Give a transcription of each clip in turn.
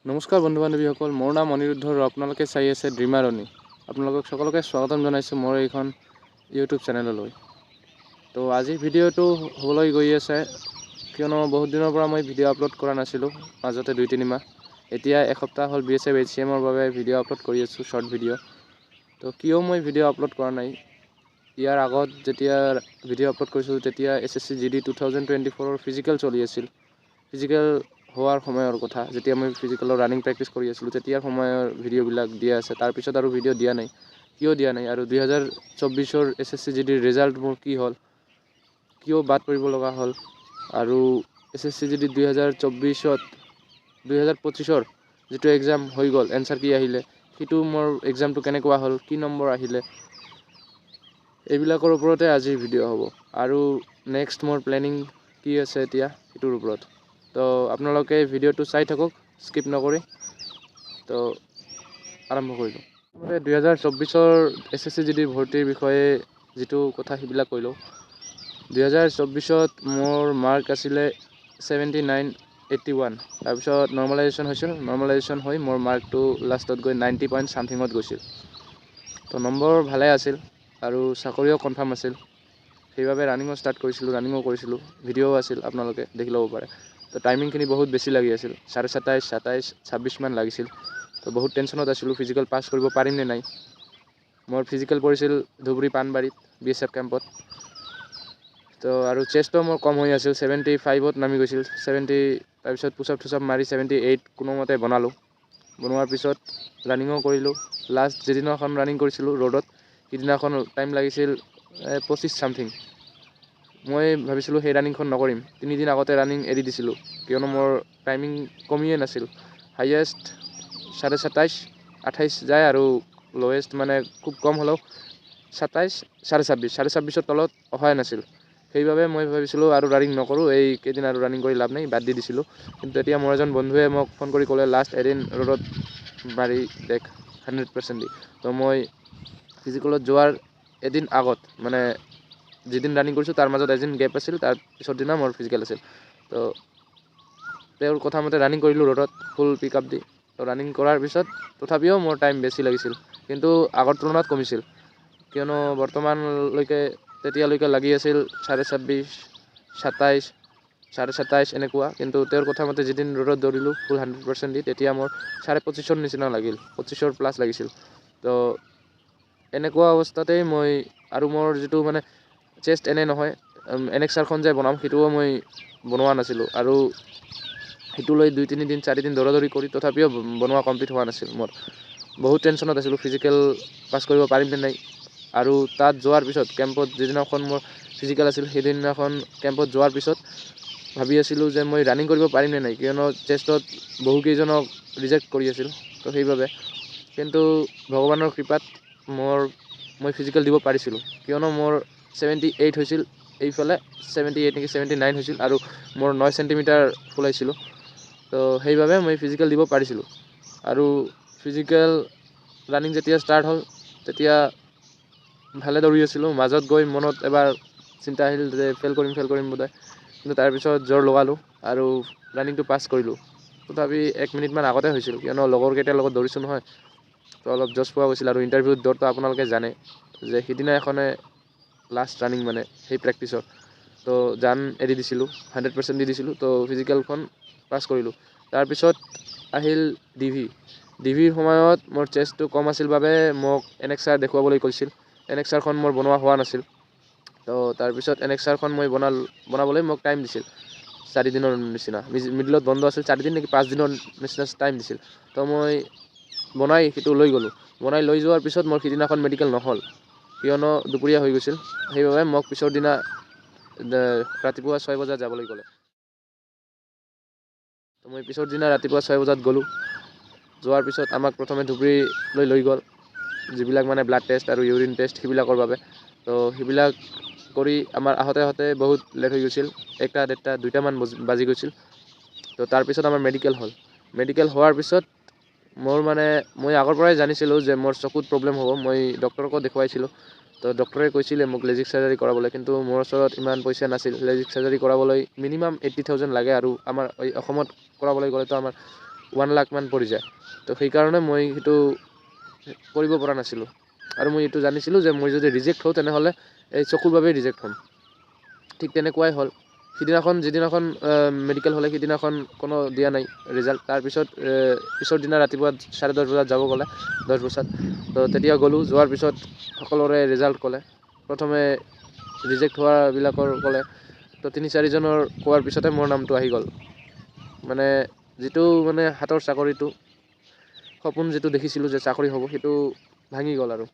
নমস্কাৰ বন্ধু বান্ধৱীসকল, মোৰ নাম অনিৰুদ্ধ আৰু আপোনালোকে চাই আছে ড্ৰিমাৰণী। আপোনালোকক সকলোকে স্বাগতম জনাইছোঁ মোৰ এইখন ইউটিউব চেনেললৈ। তো আজিৰ ভিডিঅ'টো হ'বলৈ গৈ আছে কিয়নো বহুত দিনৰ পৰা মই ভিডিঅ' আপলোড কৰা নাছিলোঁ, মাজতে 2-3 মাহ। এতিয়া এসপ্তাহ হ'ল BSF HCMৰ বাবে ভিডিঅ' আপলোড কৰি আছোঁ, শ্বৰ্ট ভিডিঅ'। তো কিয় মই ভিডিঅ' আপলোড কৰা নাই, ইয়াৰ আগত যেতিয়া ভিডিঅ' আপলোড কৰিছিলোঁ তেতিয়া SSC GD 2024ৰ ফিজিকেল চলি আছিল। ফিজিকেল হোৱাৰ সময়ৰ কথা, যেতিয়া মই ফিজিকেলৰ ৰানিং প্ৰেক্টিছ কৰি আছিলোঁ তেতিয়াৰ সময়ৰ ভিডিঅ'বিলাক দিয়া আছে। তাৰপিছত আৰু ভিডিঅ' দিয়া নাই, কিয় দিয়া নাই? আৰু 2024ৰ SSC GDৰ ৰিজাল্ট মোৰ কি হ'ল, কিয় বাদ পৰিব লগা হ'ল, আৰু SSC GD 2024ৰ যিটো এক্সাম হৈ গ'ল, এনচাৰ কি আহিলে, সেইটো মোৰ এক্সামটো কেনেকুৱা হ'ল, কি নম্বৰ আহিলে, এইবিলাকৰ ওপৰতে আজিৰ ভিডিঅ' হ'ব। আৰু নেক্সট মোৰ প্লেনিং কি আছে এতিয়া সেইটোৰ ওপৰত। তো আপোনালোকে ভিডিঅ'টো চাই থাকক স্কিপ নকৰি। তো আৰম্ভ কৰিলোঁ। 2024ৰ SSC GD ভৰ্তিৰ বিষয়ে যিটো কথা সেইবিলাক কৈ লওঁ। 2024ত মোৰ মাৰ্ক আছিলে 7981। তাৰপিছত নৰ্মেলাইজেশ্যন হৈছিল, নৰ্মেলাইজেশ্যন হৈ মোৰ মাৰ্কটো লাষ্টত গৈ 90 পইণ্ট ছামথিঙত গৈছিল। তো নম্বৰ ভালে আছিল আৰু চাকৰিও কনফাৰ্ম আছিল। সেইবাবে ৰানিঙো ষ্টাৰ্ট কৰিছিলোঁ, ৰানিঙো কৰিছিলোঁ, ভিডিঅ'ও আছিল, আপোনালোকে দেখি ল'ব পাৰে। তো টাইমিংখিনি বহুত বেছি লাগি আছিল, 27:30, 27, 26 মান লাগিছিল। তো বহুত টেনশ্যনত আছিলোঁ, ফিজিকেল পাছ কৰিব পাৰিম নে নাই। মোৰ ফিজিকেল পৰিছিল ধুবুৰী পাণবাৰীত BSF কেম্পত। তো আৰু চেষ্টো মোৰ কম হৈ আছিল, 75ত নামি গৈছিল, 70। তাৰপিছত পুচাপ থুচাপ মাৰি 78 কোনোমতে বনালোঁ। বনোৱাৰ পিছত ৰানিঙো কৰিলোঁ। লাষ্ট যিদিনাখন ৰানিং কৰিছিলোঁ ৰ'দত, সিদিনাখন টাইম লাগিছিল 25 ছামথিং। মই ভাবিছিলোঁ সেই ৰানিংখন নকৰিম, 3 দিন আগতে ৰানিং এৰি দিছিলোঁ, কিয়নো মোৰ টাইমিং কমিয়ে নাছিল। হাইয়েষ্ট 27:30, 28 যায় আৰু লৱেষ্ট মানে খুব কম হ'লেও 27, 26:30, 26:30ৰ তলত অহাই নাছিল। সেইবাবে মই ভাবিছিলোঁ আৰু ৰানিং নকৰোঁ, এই কেইদিন আৰু ৰানিং কৰি লাভ নাই, বাদ দি দিছিলোঁ। কিন্তু এতিয়া মোৰ এজন বন্ধুৱে মোক ফোন কৰি ক'লে, লাষ্ট এদিন ৰ'দত মাৰি দেখ 100% দি। তো মই ফিজিকেলত যোৱাৰ এদিন আগত, মানে যিদিন ৰানিং কৰিছোঁ তাৰ মাজত এদিন গেপ আছিল, তাৰ পিছৰ দিনা মোৰ ফিজিকেল আছিল। তো তেওঁৰ কথা মতে ৰানিং কৰিলোঁ ৰ'দত ফুল পিক আপ দি। তো ৰানিং কৰাৰ পিছত তথাপিও মোৰ টাইম বেছি লাগিছিল, কিন্তু আগৰ তুলনাত কমিছিল, কিয়নো বৰ্তমানলৈকে তেতিয়ালৈকে লাগি আছিল 26:30, 27, 27:30 এনেকুৱা। কিন্তু তেওঁৰ কথা মতে যিদিন ৰ'দত দৌৰিলোঁ ফুল 100% দি, তেতিয়া মোৰ 25:30ৰ নিচিনা লাগিল, 25ৰ প্লাছ লাগিছিল। তো এনেকুৱা অৱস্থাতেই মই, আৰু মোৰ যিটো মানে চেষ্ট এনে নহয়, NXRখন যে বনাম সেইটোও মই বনোৱা নাছিলোঁ, আৰু সেইটো লৈ 2-3 দিন 4 দিন দৌৰা দৌৰি কৰি তথাপিও বনোৱা কমপ্লিট হোৱা নাছিল। মোৰ বহুত টেনশ্যনত আছিলোঁ, ফিজিকেল পাছ কৰিব পাৰিম নে নাই। আৰু তাত যোৱাৰ পিছত কেম্পত যিদিনাখন মোৰ ফিজিকেল আছিল, সেইদিনাখন কেম্পত যোৱাৰ পিছত ভাবি আছিলোঁ যে মই ৰানিং কৰিব পাৰিম নে নাই, কিয়নো চেষ্টত বহুকেইজনক ৰিজেক্ট কৰি আছিল। তো সেইবাবে, কিন্তু ভগৱানৰ কৃপাত মই ফিজিকেল দিব পাৰিছিলোঁ, কিয়নো মোৰ 78 হৈছিল, এইফালে 78 নেকি 79 হৈছিল, আৰু মোৰ 9 চেণ্টিমিটাৰ ফুলাইছিলোঁ। তো সেইবাবে মই ফিজিকেল দিব পাৰিছিলোঁ। আৰু ফিজিকেল ৰানিং যেতিয়া ষ্টাৰ্ট হ'ল তেতিয়া ভালে দৌৰি আছিলোঁ, মাজত গৈ মনত এবাৰ চিন্তা আহিল যে ফেইল কৰিম বোধহয়। কিন্তু তাৰপিছত জোৰ লগালোঁ আৰু ৰানিংটো পাছ কৰিলোঁ। তথাপি 1 মিনিটমান আগতে হৈছিল, কিয়নো লগৰকেইটাৰ লগত দৌৰিছোঁ নহয়, তো অলপ জছ পোৱা গৈছিল। আৰু ইণ্টাৰভিউত দৌৰটো আপোনালোকে জানে যে সিদিনা এখনে লাষ্ট ৰানিং, মানে সেই প্ৰেক্টিচৰ। তো জান এৰি দিছিলোঁ, 100% দি দিছিলোঁ। তো ফিজিকেলখন পাছ কৰিলোঁ। তাৰপিছত আহিল ডিভিৰ সময়ত মোৰ চেষ্টটো কম আছিল বাবে মোক NXR দেখুৱাবলৈ কৈছিল। NXRখন মোৰ বনোৱা হোৱা নাছিল। তো তাৰপিছত NXRখন মই বনাবলৈ মোক টাইম দিছিল 4 দিনৰ নিচিনা, মিডিলত বন্ধ আছিল 4 দিন নেকি 5 দিনৰ নিচিনা টাইম দিছিল। তো মই বনাই সেইটো লৈ গ'লোঁ। বনাই লৈ যোৱাৰ পিছত মোৰ সিদিনাখন মেডিকেল নহ'ল, কিয়নো দুপৰীয়া হৈ গৈছিল। সেইবাবে মোক পিছৰ দিনা ৰাতিপুৱা 6 বজাত যাবলৈ ক'লে। তো মই পিছৰ দিনা ৰাতিপুৱা 6 বজাত গ'লোঁ। যোৱাৰ পিছত আমাক প্ৰথমে ধুবুৰীলৈ লৈ গ'ল, যিবিলাক মানে ব্লাড টেষ্ট আৰু ইউৰিন টেষ্ট সেইবিলাকৰ বাবে। তো সেইবিলাক কৰি আমাৰ আহোঁতে বহুত লেট হৈ গৈছিল, 1টা, 1:30, 2টামান বাজি গৈছিল। তো তাৰপিছত আমাৰ মেডিকেল হ'ল। মেডিকেল হোৱাৰ পিছত মই আগৰ পৰাই জানিছিলোঁ যে মোৰ চকুত প্ৰব্লেম হ'ব, মই ডক্টৰকো দেখুৱাইছিলোঁ। তো ডক্টৰে কৈছিলে মোক লেজিক চাৰ্জাৰী কৰাবলৈ, কিন্তু মোৰ ওচৰত ইমান পইচা নাছিল। লেজিক চাৰ্জাৰী কৰাবলৈ মিনিমাম 80,000 লাগে, আৰু আমাৰ এই অসমত কৰাবলৈ গ'লেতো আমাৰ 1 লাখ মান পৰি যায়। তো সেইকাৰণে মই সেইটো কৰিব পৰা নাছিলোঁ। আৰু মই এইটো জানিছিলোঁ যে মই যদি ৰিজেক্ট হওঁ তেনেহ'লে এই চকুৰ বাবেই ৰিজেক্ট হ'ম। ঠিক তেনেকুৱাই হ'ল। যিদিনাখন মেডিকেল হ'লে সিদিনাখন কোনো দিয়া নাই ৰিজাল্ট। তাৰপিছত পিছৰ দিনা ৰাতিপুৱা 10:30 বজাত যাব ক'লে, 10 বজাত। তো তেতিয়া গ'লোঁ, যোৱাৰ পিছত সকলোৰে ৰিজাল্ট ক'লে। প্ৰথমে ৰিজেক্ট হোৱাবিলাকৰ ক'লে। তো 3-4 জনৰ কোৱাৰ পিছতে মোৰ নামটো আহি গ'ল। মানে যিটো মানে হাতৰ চাকৰিটো, সপোন যিটো দেখিছিলোঁ যে চাকৰি হ'ব, সেইটো ভাঙি গ'ল আৰু।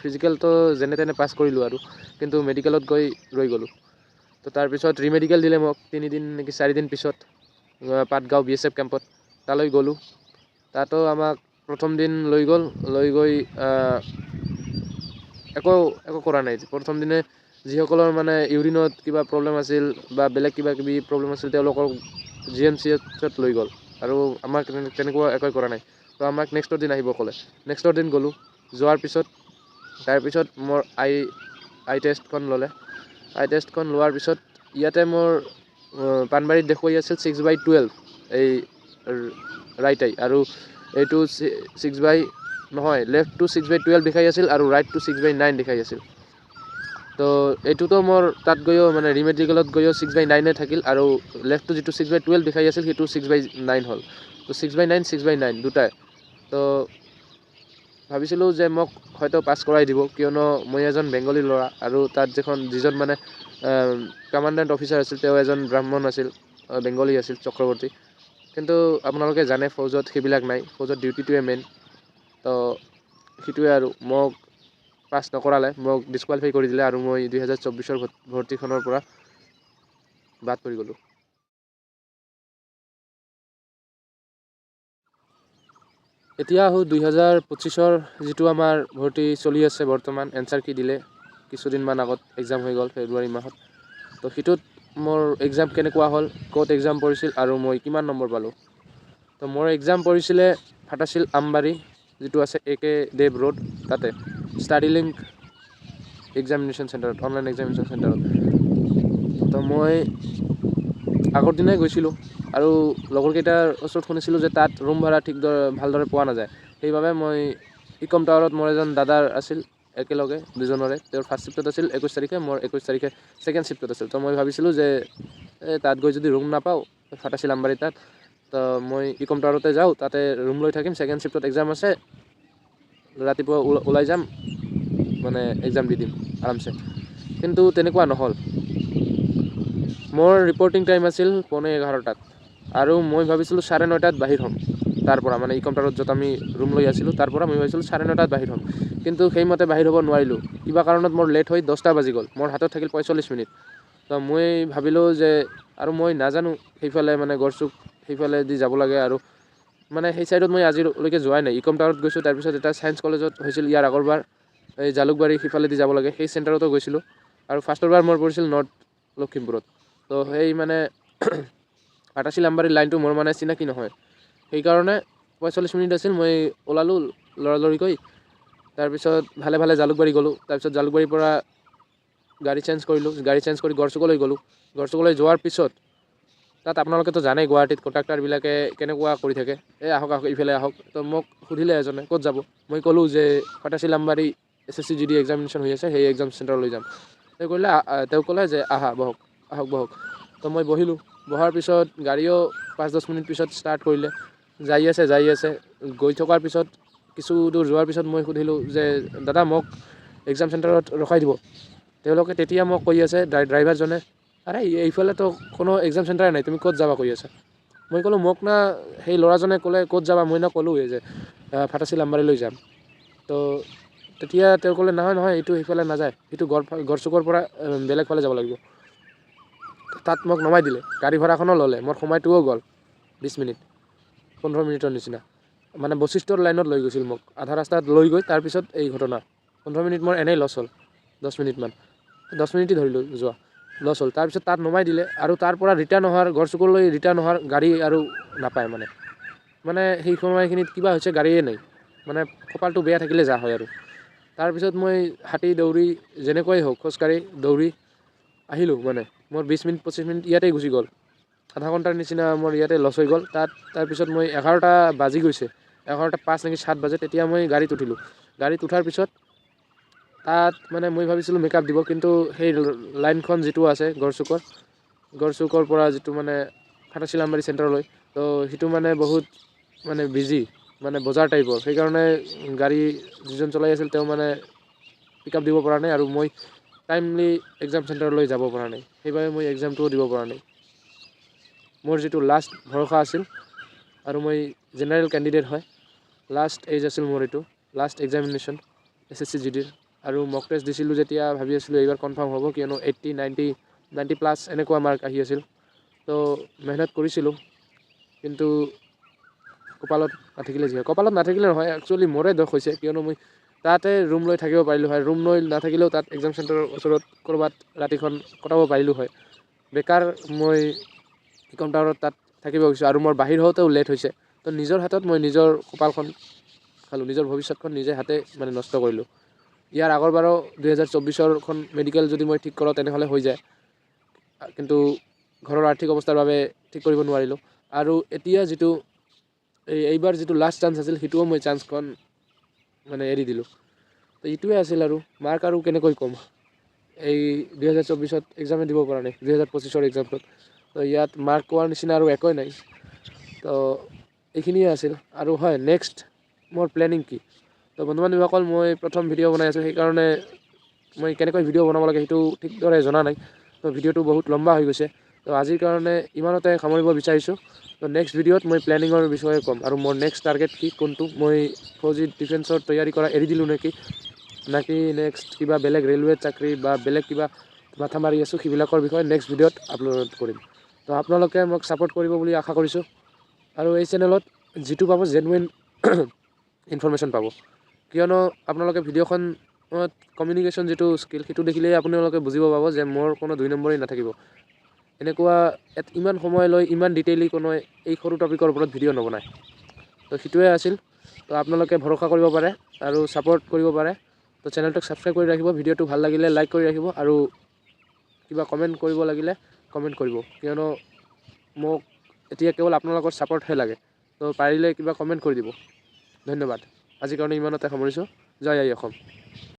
ফিজিকেলটো যেনে তেনে পাছ কৰিলোঁ আৰু, কিন্তু মেডিকেলত গৈ ৰৈ গ'লোঁ। তো তাৰপিছত ৰিমেডিকেল দিলে মোক 3 দিন নেকি 4 দিন পিছত পাটগাঁও BSF কেম্পত। তালৈ গ'লোঁ। তাতো আমাক প্ৰথম দিন লৈ গৈ একো কৰা নাই। প্ৰথম দিনে যিসকলৰ মানে ইউৰিনত কিবা প্ৰব্লেম আছিল বা বেলেগ কিবা কিবি প্ৰব্লেম আছিল, তেওঁলোকক GMCHত লৈ গ'ল। আৰু আমাক তেনেকুৱা একো কৰা নাই। তো আমাক নেক্সটৰ দিন আহিব ক'লে। নেক্সটৰ দিন গ'লোঁ। যোৱাৰ পিছত তাৰপিছত মোৰ আই টেষ্টখন ল'লে। আই টেষ্টখন লোৱাৰ পিছত ইয়াতে মোৰ পাণবাৰীত দেখুৱাই আছিল 6/12 এই ৰাইট আই, আৰু এইটো 6/, নহয়, লেফ্টটো 6/12 দেখাই আছিল আৰু ৰাইটটো 6/9 দেখাই আছিল। তো এইটোতো মোৰ তাত গৈও মানে ৰিমেডিকেলত গৈও 6/9 থাকিল, আৰু লেফ্টটো যিটো 6/12 দেখাই আছিল সেইটো 6/9 হ'ল। তো 6/9 6/9 দুটাই। তো ভাবিছিলোঁ যে মোক হয়তো পাছ কৰাই দিব, কিয়নো মই এজন বেংগলী ল'ৰা, আৰু তাত যিজন মানে কমাণ্ডেণ্ট অফিচাৰ আছিল, তেওঁ এজন ব্ৰাহ্মণ আছিল, বেংগলী আছিল, চক্ৰৱৰ্তী। কিন্তু আপোনালোকে জানে ফৌজত সেইবিলাক নাই, ফৌজত ডিউটিটোৱে মেইন। তো সেইটোৱে আৰু মোক পাছ নকৰালে, মোক ডিছকুৱালিফাই কৰি দিলে, আৰু মই 2024 ভৰ্তিখনৰ পৰা বাদ পৰি গ'লোঁ। এতিয়া আহোঁ 2025 যিটো আমাৰ ভৰ্তি চলি আছে বৰ্তমান। এনচাৰ কি দিলে কিছুদিনমান আগত, এক্সাম হৈ গ'ল ফেব্ৰুৱাৰী মাহত। তো সেইটোত মোৰ এক্সাম কেনেকুৱা হ'ল, ক'ত এক্সাম পৰিছিল, আৰু মই কিমান নম্বৰ পালোঁ। তো মোৰ এক্সাম পৰিছিলে ফাটাছিল আমবাৰী, যিটো আছে AK দেৱ ৰোড, তাতে ষ্টাডি লিংক এক্সামিনেশ্যন চেণ্টাৰত, অনলাইন এক্সামিনেশ্যন চেণ্টাৰত। তো মই আগৰ দিনাই গৈছিলোঁ, আৰু লগৰকেইটাৰ ওচৰত শুনিছিলোঁ যে তাত ৰুম ভাড়া ভালদৰে পোৱা নাযায়। সেইবাবে মই ইকম টাৱাৰত মোৰ এজন দাদাৰ আছিল, একেলগে দুজনৰে। তেওঁৰ ফাৰ্ষ্ট শ্বিফ্টত আছিল 21 তাৰিখে, মোৰ 21 তাৰিখে ছেকেণ্ড শ্বিফ্টত আছিল। তো মই ভাবিছিলোঁ যে তাত গৈ যদি ৰুম নাপাওঁ, ফাটাছিল আমবাৰী তাত, তো মই ইকম টাৱাৰতে যাওঁ, তাতে ৰুম লৈ থাকিম। ছেকেণ্ড শ্বিফ্টত এক্সাম আছে, ৰাতিপুৱা ওলাই যাম, মানে এক্সাম দি দিম আৰামছে। কিন্তু তেনেকুৱা নহ'ল। মোৰ ৰিপৰ্টিং টাইম আছিল 11:15 আৰু মই ভাবিছিলোঁ 9:30 বাহিৰ হ'ম তাৰ পৰা, মানে ইকম টাৱাৰত য'ত আমি ৰুম লৈ আছিলোঁ তাৰ পৰা মই ভাবিছিলোঁ 9:30 বাহিৰ হ'ম। কিন্তু সেইমতে বাহিৰ হ'ব নোৱাৰিলোঁ। কিবা কাৰণত মোৰ লেট হৈ 10টা বাজি গ'ল। মোৰ হাতত থাকিল 45 মিনিট। তো মই ভাবিলোঁ যে, আৰু মই নাজানো সেইফালে মানে গড়চুক সেইফালে দি যাব লাগে, আৰু মানে সেই ছাইডত মই আজিলৈকে যোৱাই নাই। ইকম টাৱাৰত গৈছোঁ, তাৰপিছত এটা ছায়েন্স কলেজত হৈছিল ইয়াৰ আগৰবাৰ, এই জালুকবাৰী সিফালেদি যাব লাগে, সেই চেণ্টাৰতো গৈছিলোঁ। আৰু ফাৰ্ষ্টৰবাৰ মোৰ পৰিছিল নৰ্থ লখিমপুৰত। তো সেই মানে ফাটাছিল আমবাৰী লাইনটো মোৰ মানে চিনাকি নহয়, সেইকাৰণে 45 মিনিট আছিল। মই ওলালোঁ লৰালৰিকৈ, তাৰপিছত ভালে ভালে জালুকবাৰী গ'লোঁ। তাৰপিছত জালুকবাৰীৰ পৰা গাড়ী চেঞ্জ কৰিলোঁ, গাড়ী চেঞ্জ কৰি গড়চুকলৈ গ'লোঁ। গড়চুকলৈ যোৱাৰ পিছত তাত আপোনালোকেতো জানেই গুৱাহাটীত কণ্ডাক্টাৰবিলাকে কেনেকুৱা কৰি থাকে, আহক ইফালে আহক। তো মোক সুধিলে এজনে ক'ত যাব, মই ক'লোঁ যে ফাটাছিল আমবাৰী SSC GD এক্সামিনেশ্যন হৈ আছে, সেই এক্সাম চেণ্টাৰলৈ যাম। তেওঁ ক'লে যে আহক। তো মই বহিলোঁ। বহাৰ পিছত গাড়ীও 5-10 মিনিট পিছত ষ্টাৰ্ট কৰিলে। যাই আছে। গৈ থকাৰ পিছত কিছু দূৰ যোৱাৰ পিছত মই সুধিলোঁ যে দাদা, মোক এক্সাম চেণ্টাৰত ৰখাই দিব। তেওঁলোকে তেতিয়া মোক কৈ আছে, ড্ৰাইভাৰজনে, আৰে এইফালেতো কোনো এক্সাম চেণ্টাৰে নাই, তুমি ক'ত যাবা কৈ আছা। মই ক'লোঁ মোক না সেই ল'ৰাজনে ক'লে ক'ত যাবা, মই ক'লোঁৱে যে ফাটাছিল আমবাৰীলৈ যাম। তো তেতিয়া তেওঁ ক'লে নহয়, এইটো সেইফালে নাযায়, সেইটো গড়চুকৰ পৰা বেলেগ ফালে যাব লাগিব। তাত মোক নমাই দিলে, গাড়ী ভাড়াখনো ল'লে, মোৰ সময়টোও গ'ল 20 মিনিট 15 মিনিটৰ নিচিনা। মানে বশিষ্ঠৰ লাইনত লৈ গৈছিল মোক, আধা ৰাস্তাত লৈ গৈ তাৰপিছত এই ঘটনা। 15 মিনিট মোৰ এনেই লছ হ'ল, 10 মিনিটেই ধৰিলোঁ যোৱা, লছ হ'ল। তাৰপিছত তাত নমাই দিলে, আৰু তাৰ পৰা গড়চুকলৈ ৰিটাৰ্ণ হোৱাৰ গাড়ী আৰু নাপায় মানে সেই সময়খিনিত কিবা হৈছে, গাড়ীয়ে নাই, মানে কপালটো বেয়া থাকিলে যা হয় আৰু। তাৰপিছত মই হাতী দৌৰি যেনেকৈ হওক খোজকাঢ়ি দৌৰি আহিলোঁ। মানে মোৰ 20-25 মিনিট ইয়াতেই গুচি গ'ল। আধা ঘণ্টাৰ নিচিনা মোৰ ইয়াতে লছ হৈ গ'ল। তাৰপিছত মই 11টা বাজি গৈছে, 11টা 5 নেকি 7 বাজে, তেতিয়া মই গাড়ীত উঠিলোঁ। গাড়ীত উঠাৰ পিছত তাত মানে মই ভাবিছিলোঁ মেকআপ দিব, কিন্তু সেই লাইনখন যিটো আছে গড়চুকৰ পৰা যিটো মানে খাটাচিলাম্বাৰী চেণ্টাৰলৈ, তো সেইটো মানে বহুত মানে বিজি, মানে বজাৰ টাইপৰ। সেইকাৰণে গাড়ী যিজন চলাই আছিল তেওঁ মানে পিক আপ দিব পৰা নাই, আৰু মই টাইমলি এক্সাম চেণ্টাৰলৈ যাব পৰা নাই। সেইবাবে মই এক্সামটোও দিব পৰা নাই। মোৰ যিটো লাষ্ট ভৰসা আছিল, আৰু মই জেনেৰেল কেণ্ডিডেট হয়, লাষ্ট এজ আছিল মোৰ এইটো, লাষ্ট এক্সামিনেশ্যন SSC GDৰ। আৰু মক টেষ্ট দিছিলোঁ যেতিয়া ভাবি আছিলোঁ এইবাৰ কনফাৰ্ম হ'ব, কিয়নো 80, 90+ এনেকুৱা মাৰ্ক আহি আছিল। তো মেহনত কৰিছিলোঁ, কিন্তু কপালত নাথাকিলে যি হয়। কপালত নাথাকিলে নহয়, একচুৱেলি মোৰে দোষ হৈছে, কিয়নো মই তাতে ৰুম লৈ থাকিব পাৰিলোঁ হয়। ৰুম লৈ নাথাকিলেও তাত এক্সাম চেণ্টাৰৰ ওচৰত ক'ৰবাত ৰাতিখন কটাব পাৰিলোঁ হয়। বেকাৰ মই কাউণ্টাৰত তাত থাকিব গৈছোঁ, আৰু মোৰ বাহিৰ হওঁতেও লেট হৈছে। তো নিজৰ হাতত মই নিজৰ কপালখন খালোঁ, নিজৰ ভৱিষ্যতখন নিজে হাতে মানে নষ্ট কৰিলোঁ। ইয়াৰ আগৰবাৰো 2024খন মেডিকেল যদি মই ঠিক কৰোঁ তেনেহ'লে হৈ যায়, কিন্তু ঘৰৰ আৰ্থিক অৱস্থাৰ বাবে ঠিক কৰিব নোৱাৰিলোঁ। আৰু এতিয়া যিটো এইবাৰ যিটো লাষ্ট চান্স আছিল, সেইটোও মই চান্সখন মানে এৰি দিলোঁ। তো এইটোৱে আছিল, আৰু মাৰ্ক আৰু কেনেকৈ ক'ম, এই 2024ত এক্সামে দিব পৰা নাই, 2025ৰ এক্সামটোত। তো ইয়াত মাৰ্ক পোৱাৰ নিচিনা আৰু একোৱেই নাই। তো এইখিনিয়ে আছিল। আৰু হয়, নেক্সট মোৰ প্লেনিং কি? তো বন্ধু বান্ধৱীসকল, মই প্ৰথম ভিডিঅ' বনাই আছোঁ, সেইকাৰণে মই কেনেকৈ ভিডিঅ' বনাব লাগে সেইটো ঠিকদৰে জনা নাই। তো ভিডিঅ'টো বহুত লম্বা হৈ গৈছে। তো আজিৰ কাৰণে ইমানতে সামৰিব বিচাৰিছোঁ। তো নেক্সট ভিডিঅ'ত মই প্লেনিঙৰ বিষয়ে ক'ম, আৰু মোৰ নেক্সট টাৰ্গেট কি, কোনটো, মই ফৌজি ডিফেন্সৰ তৈয়াৰী কৰা এৰি দিলোঁ নাকি নেক্সট কিবা বেলেগ ৰেলৱে চাকৰি বা বেলেগ কিবা মাথা মাৰি আছোঁ, সেইবিলাকৰ বিষয়ে নেক্সট ভিডিঅ'ত আপলোড কৰিম। তো আপোনালোকে মোক ছাপোৰ্ট কৰিব বুলি আশা কৰিছোঁ। আৰু এই চেনেলত যিটো পাব জেনুইন ইনফৰমেশ্যন পাব, কিয়নো আপোনালোকে ভিডিঅ'খনত কমিউনিকেশ্যন যিটো স্কিল, সেইটো দেখিলেই আপোনালোকে বুজিব পাব যে মোৰ কোনো 2 নম্বৰেই নাথাকিব। এনেকুৱা ইমান সময় লৈ ইমান ডিটেইলি কোনো এই সৰু টপিকৰ ওপৰত ভিডিঅ' নবনায়। তো সেইটোৱে আছিল। তো আপোনালোকে ভৰসা কৰিব পাৰে আৰু ছাপোৰ্ট কৰিব পাৰে। তো চেনেলটোক ছাবস্ক্ৰাইব কৰি ৰাখিব, ভিডিঅ'টো ভাল লাগিলে লাইক কৰি ৰাখিব, আৰু কিবা কমেণ্ট কৰিব লাগিলে কমেণ্ট কৰিব, কিয়নো মোক এতিয়া কেৱল আপোনালোকৰ ছাপোৰ্টহে লাগে। তো পাৰিলে কিবা কমেণ্ট কৰি দিব। ধন্যবাদ। আজিৰ কাৰণে ইমানতে সামৰিছোঁ। জয় আই অসম।